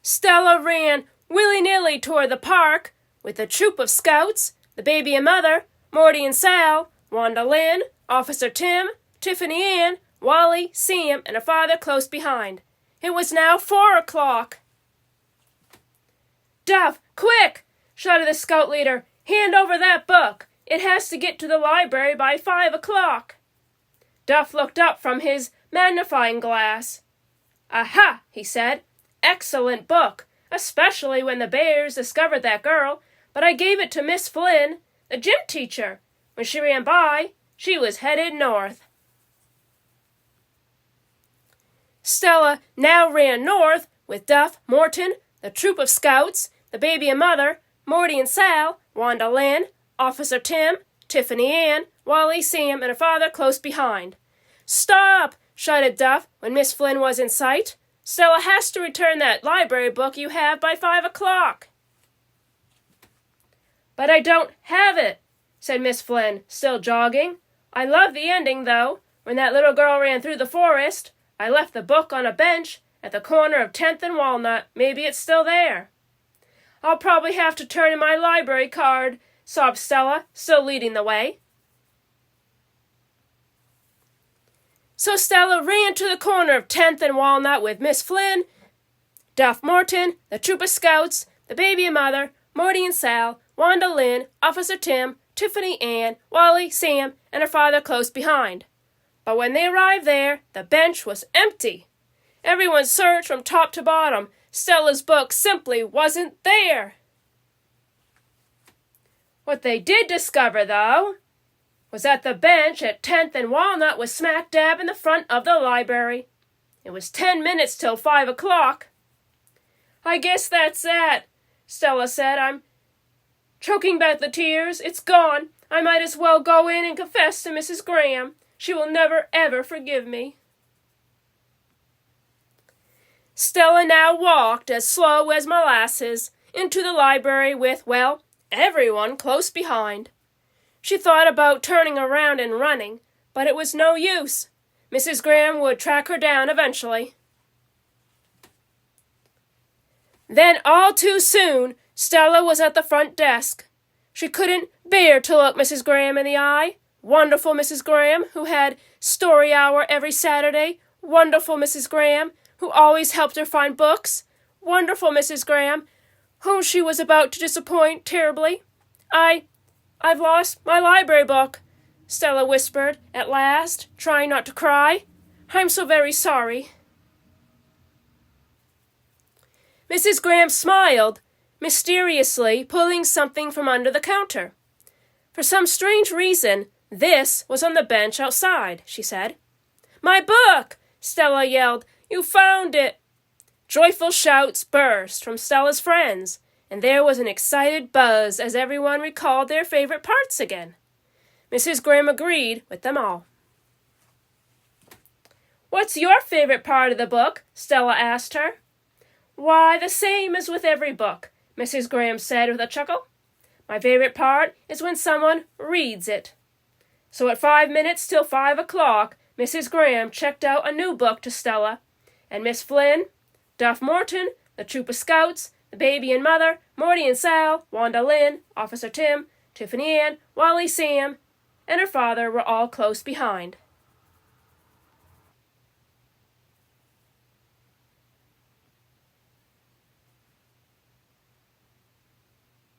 Stella ran willy-nilly toward the park with a troop of scouts, the baby and mother, Morty and Sal, Wanda Lynn, Officer Tim, Tiffany Ann, Wally, Sam, and her father close behind. It was now 4 o'clock. "Duff, quick!" shouted the scout leader. "Hand over that book. It has to get to the library by 5 o'clock. Duff looked up from his magnifying glass. "Aha," he said. "Excellent book, especially when the bears discovered that girl, but I gave it to Miss Flynn, the gym teacher. When she ran by, she was headed north." Stella now ran north with Duff, Morton, the troop of scouts, the baby and mother, Morty and Sal, Wanda Lynn, Officer Tim, Tiffany Ann, Wally, Sam, and her father close behind. "Stop!" shouted Duff when Miss Flynn was in sight. "Stella has to return that library book you have by 5 o'clock. "But I don't have it," said Miss Flynn, still jogging. "I love the ending, though. When that little girl ran through the forest, I left the book on a bench at the corner of 10th and Walnut. Maybe it's still there." "I'll probably have to turn in my library card," sobbed Stella, still leading the way. So Stella ran to the corner of 10th and Walnut with Miss Flynn, Duff Morton, the troop of scouts, the baby and mother, Morty and Sal, Wanda Lynn, Officer Tim, Tiffany Ann, Wally, Sam, and her father close behind. But when they arrived there, the bench was empty. Everyone searched from top to bottom. Stella's book simply wasn't there. What they did discover, though, was that the bench at 10th and Walnut was smack dab in the front of the library. It was 10 minutes till 5 o'clock. "I guess that's that," Stella said. "I'm choking back the tears. It's gone. I might as well go in and confess to Mrs. Graham. She will never, ever forgive me." Stella now walked as slow as molasses into the library with, well, everyone close behind. She thought about turning around and running, but it was no use. Mrs. Graham would track her down eventually. Then, all too soon, Stella was at the front desk. She couldn't bear to look Mrs. Graham in the eye. Wonderful Mrs. Graham, who had story hour every Saturday. Wonderful Mrs. Graham, who always helped her find books. Wonderful Mrs. Graham, whom she was about to disappoint terribly. I've lost my library book," Stella whispered at last, trying not to cry. "I'm so very sorry." Mrs. Graham smiled, mysteriously pulling something from under the counter. For some strange reason, this was on the bench outside, she said. "My book!" Stella yelled. "You found it!" Joyful shouts burst from Stella's friends, and there was an excited buzz as everyone recalled their favorite parts again. Mrs. Graham agreed with them all. "What's your favorite part of the book?" Stella asked her. "Why, the same as with every book," Mrs. Graham said with a chuckle. "My favorite part is when someone reads it." So at 5 minutes till 5 o'clock, Mrs. Graham checked out a new book to Stella, and Miss Flynn, Duff Morton, the troop of scouts, the baby and mother, Morty and Sal, Wanda Lynn, Officer Tim, Tiffany Ann, Wally, Sam, and her father were all close behind.